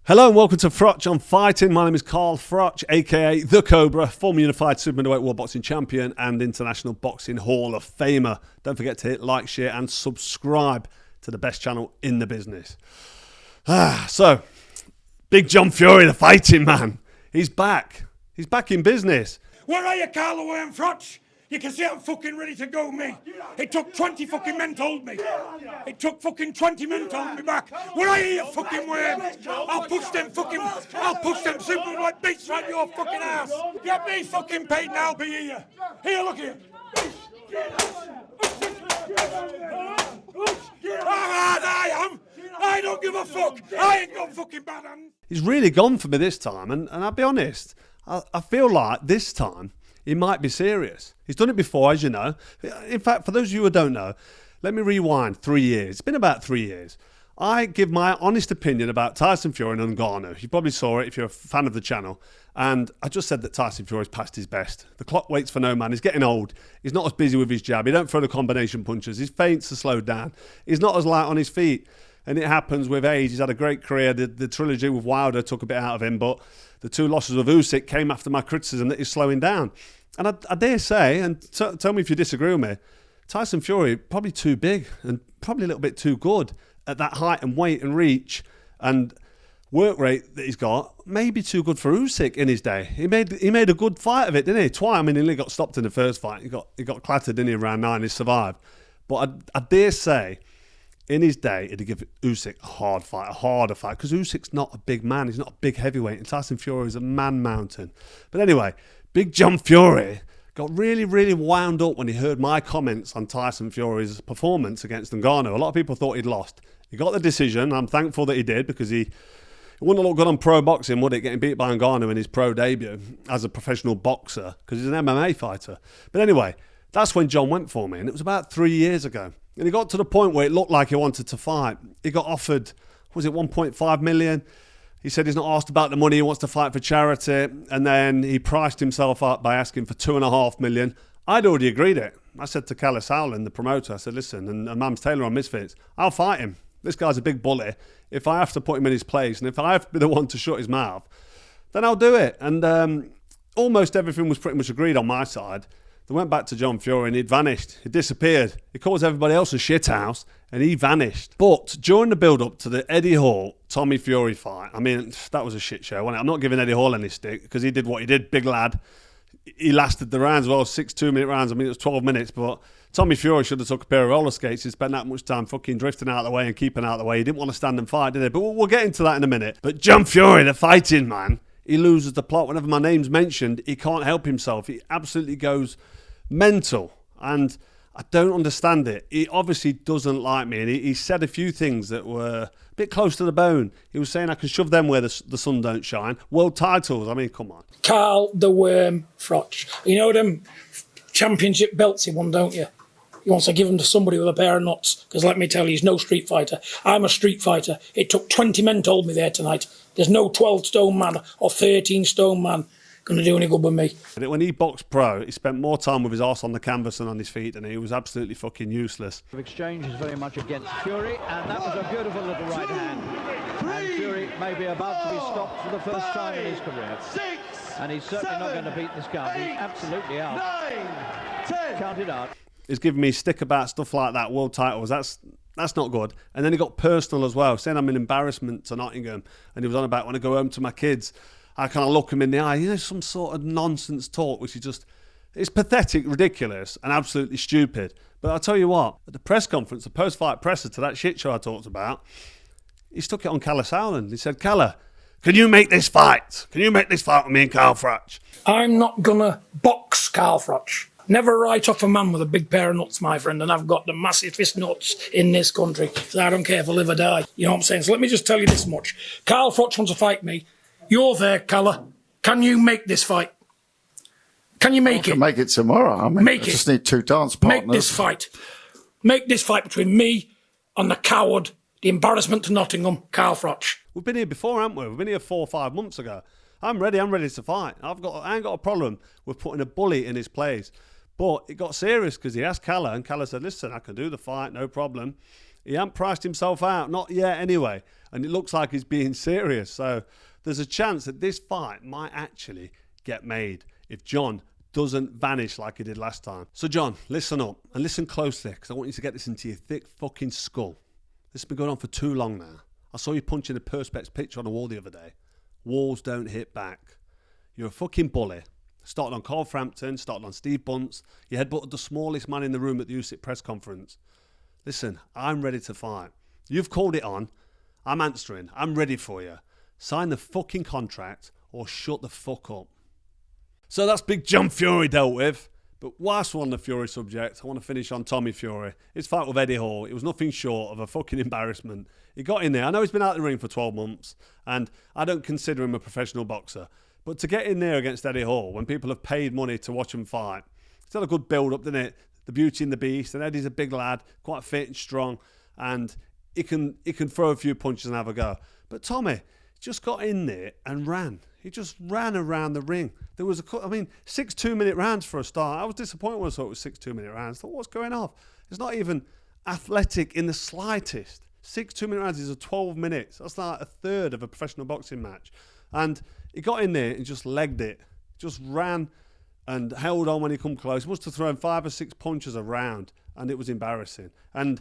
Hello and welcome to Froch on Fighting. My name is Carl Froch, aka The Cobra, former unified super middleweight world boxing champion and International Boxing Hall of Famer. Don't forget to hit like, share and subscribe to the best channel in the business. So, Big John Fury, the fighting man, he's back. He's back in business. Where are you, Carl away and Froch? You can see I'm fucking ready to go, me. It took 20 fucking men to hold me. It took fucking 20 men to hold me back. Where are you, you fucking worm? I'll push them super like beats right your fucking ass. Get me fucking paid and I'll be here. Here, look here. I don't give a fuck. I ain't got fucking bad hands. He's really gone for me this time, and I'll be honest, I feel like this time he might be serious. He's done it before, as you know. In fact, for those of you who don't know, let me rewind 3 years. It's been about 3 years. I give my honest opinion about Tyson Fury and Ngannou. You probably saw it if you're a fan of the channel. And I just said that Tyson Fury's past his best. The clock waits for no man. He's getting old. He's not as busy with his jab. He don't throw the combination punches. His feints are slowed down. He's not as light on his feet. And it happens with age. He's had a great career. The trilogy with Wilder took a bit out of him, but the two losses with Usyk came after my criticism that he's slowing down. And I dare say, and tell me if you disagree with me, Tyson Fury probably too big and probably a little bit too good at that height and weight and reach and work rate that he's got. Maybe too good for Usyk in his day. He made a good fight of it, didn't he? Twice. I mean, he only got stopped in the first fight. He got clattered, didn't he, around 9. He survived. But I dare say, in his day, it'd give Usyk a harder fight, because Usyk's not a big man. He's not a big heavyweight, and Tyson Fury is a man mountain. But anyway, Big John Fury got really, really wound up when he heard my comments on Tyson Fury's performance against Ngannou. A lot of people thought he'd lost. He got the decision. I'm thankful that he did, because it wouldn't have looked good on pro boxing, would it, getting beat by Ngannou in his pro debut as a professional boxer, because he's an MMA fighter. But anyway, that's when John went for me, and it was about 3 years ago. And he got to the point where it looked like he wanted to fight. He got offered, was it 1.5 million? He said he's not asked about the money, he wants to fight for charity. And then he priced himself up by asking for 2.5 million. I'd already agreed it. I said to Callis Howland, the promoter, I said, listen, and Mams Taylor on Misfits, I'll fight him. This guy's a big bully. If I have to put him in his place, and if I have to be the one to shut his mouth, then I'll do it. And almost everything was pretty much agreed on my side. They went back to John Fury and he'd vanished. He disappeared. He caused everybody else a shithouse and he vanished. But during the build-up to the Eddie Hall-Tommy Fury fight, I mean, that was a shit show, wasn't it? I'm not giving Eddie Hall any stick, because he did what he did, big lad. He lasted the rounds, well, 6 2-minute rounds. I mean, it was 12 minutes, but Tommy Fury should have took a pair of roller skates. He spent that much time fucking drifting out of the way and keeping out of the way. He didn't want to stand and fight, did he? But we'll get into that in a minute. But John Fury, the fighting man, he loses the plot. Whenever my name's mentioned, he can't help himself. He absolutely goes mental, and I don't understand it. He obviously doesn't like me, and he said a few things that were a bit close to the bone. He was saying I can shove them where the sun don't shine. World titles, I mean, come on. Carl the Worm Froch. You know them championship belts he won, don't you? He wants to give them to somebody with a pair of nuts, because let me tell you, he's no street fighter. I'm a street fighter. It took 20 men to hold me there tonight. There's no 12-stone man or 13-stone man going to do any good with me. When he boxed pro, he spent more time with his arse on the canvas than on his feet, and he was absolutely fucking useless. The exchange is very much against Fury, and that was a beautiful little right hand. And Fury may be about to be stopped for the first time in his career. And he's certainly not going to beat this count. He's absolutely out. 9, 10. Counted out. He's giving me stick about stuff like that, world titles. That's not good. And then he got personal as well, saying I'm an embarrassment to Nottingham. And he was on about when I go home to my kids, I kind of look him in the eye. You know, some sort of nonsense talk, which is just, it's pathetic, ridiculous, and absolutely stupid. But I'll tell you what, at the press conference, the post-fight presser to that shit show I talked about, he stuck it on Callis Howland. He said, Calla, can you make this fight? Can you make this fight with me and Carl Froch? I'm not going to box Carl Froch. Never write off a man with a big pair of nuts, my friend, and I've got the massivest nuts in this country, so I don't care if I live or die. You know what I'm saying? So let me just tell you this much. Carl Froch wants to fight me. You're there, Calla. Can you make this fight? Can you make it? I can make it tomorrow. I mean, I just need 2 dance partners. Make this fight. Make this fight between me and the coward, the embarrassment to Nottingham, Carl Froch. We've been here before, haven't we? We've been here 4 or 5 months ago. I'm ready to fight. I ain't got a problem with putting a bully in his place. But it got serious because he asked Calla, and Calla said, listen, I can do the fight, no problem. He hasn't priced himself out, not yet anyway. And it looks like he's being serious. So there's a chance that this fight might actually get made if John doesn't vanish like he did last time. So John, listen up and listen closely, because I want you to get this into your thick fucking skull. This has been going on for too long now. I saw you punching a Perspex picture on the wall the other day. Walls don't hit back. You're a fucking bully. Started on Carl Frampton, started on Steve Bunce. You headbutted the smallest man in the room at the USIC press conference. Listen, I'm ready to fight. You've called it on. I'm answering. I'm ready for you. Sign the fucking contract or shut the fuck up. So that's Big John Fury dealt with. But whilst we're on the Fury subject, I want to finish on Tommy Fury. His fight with Eddie Hall, it was nothing short of a fucking embarrassment. He got in there. I know he's been out of the ring for 12 months, and I don't consider him a professional boxer. But to get in there against Eddie Hall, when people have paid money to watch him fight, it's had a good build-up, didn't it? The Beauty and the Beast, and Eddie's a big lad, quite fit and strong, and he can throw a few punches and have a go. But Tommy just got in there and ran. He just ran around the ring. There was 6 2-minute rounds for a start. I was disappointed when I saw it was 6 2-minute rounds. I thought, what's going on? It's not even athletic in the slightest. 6 2-minute rounds is 12 minutes. That's like a third of a professional boxing match. And he got in there and just legged it. Just ran and held on when he come close. He must have thrown 5 or 6 punches around, and it was embarrassing. And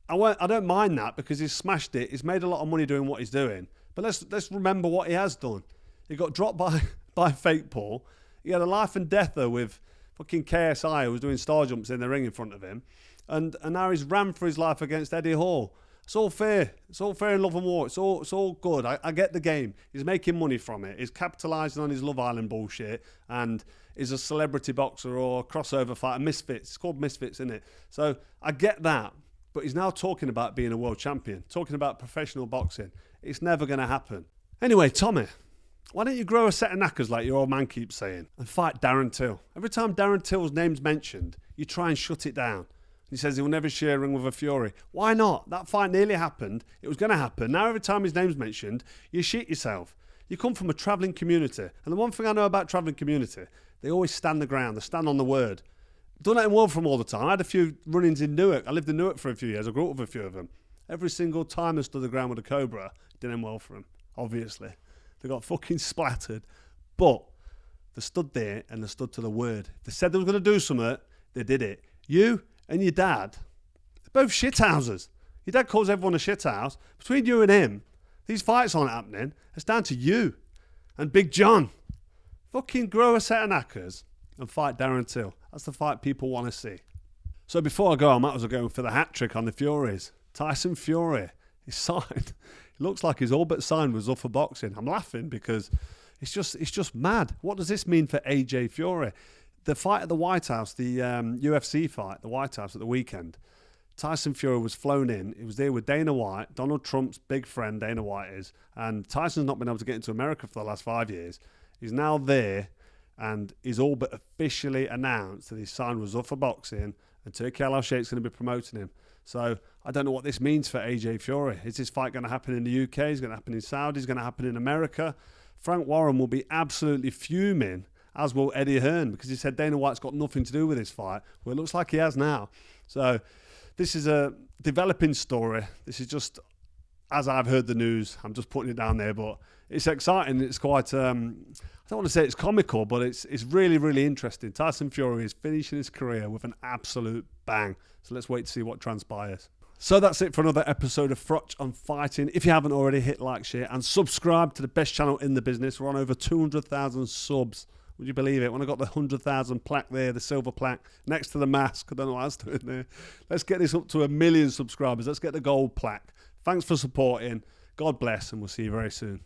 I don't mind that because he's smashed it. He's made a lot of money doing what he's doing. But let's remember what he has done. He got dropped by Fake Paul. He had a life and death though with fucking KSI, who was doing star jumps in the ring in front of him. And now he's ran for his life against Eddie Hall. It's all fair. It's all fair in love and war. It's all good. I get the game. He's making money from it. He's capitalising on his Love Island bullshit, and is a celebrity boxer or a crossover fighter. Misfits. It's called Misfits, isn't it? So I get that. But he's now talking about being a world champion, talking about professional boxing. It's never going to happen. Anyway, Tommy, why don't you grow a set of knackers like your old man keeps saying and fight Darren Till? Every time Darren Till's name's mentioned, you try and shut it down. He says he'll never share a ring with a Fury. Why not? That fight nearly happened. It was going to happen. Now every time his name's mentioned, you shit yourself. You come from a travelling community. And the one thing I know about travelling community, they always stand the ground. They stand on the word. Done it in World from all the time. I had a few run-ins in Newark. I lived in Newark for a few years. I grew up with a few of them. Every single time they stood the ground with a Cobra, it didn't end well for them, obviously. They got fucking splattered. But they stood there and they stood to the word. If they said they were going to do something, they did it. You and your dad, they're both shithouses. Your dad calls everyone a shithouse. Between you and him, these fights aren't happening. It's down to you and Big John. Fucking grow a set of knackers and fight Darren Till. That's the fight people want to see. So before I go, I might as well go for the hat trick on the Furies. Tyson Fury is signed. It looks like he's all but signed with Zuffa Boxing. I'm laughing because it's just mad. What does this mean for AJ Fury? The fight at the White House, the UFC fight at the White House at the weekend, Tyson Fury was flown in. He was there with Dana White, Donald Trump's big friend Dana White is, and Tyson's not been able to get into America for the last 5 years. He's now there, and he's all but officially announced that he's signed with Zuffa Boxing, and Turki Al-Sheikh's going to be promoting him. So I don't know what this means for AJ Fury. Is this fight going to happen in the UK? Is it going to happen in Saudi? Is it going to happen in America? Frank Warren will be absolutely fuming, as will Eddie Hearn, because he said Dana White's got nothing to do with this fight. Well, it looks like he has now. So this is a developing story. This is just, as I've heard the news, I'm just putting it down there, but it's exciting. It's quite, I don't want to say it's comical, but it's really, really interesting. Tyson Fury is finishing his career with an absolute bang. So let's wait to see what transpires. So that's it for another episode of Froch on Fighting. If you haven't already, hit like, share, and subscribe to the best channel in the business. We're on over 200,000 subs. Would you believe it? When I got the 100,000 plaque there, the silver plaque, next to the mask, I don't know what I was doing there. Let's get this up to 1 million subscribers. Let's get the gold plaque. Thanks for supporting. God bless, and we'll see you very soon.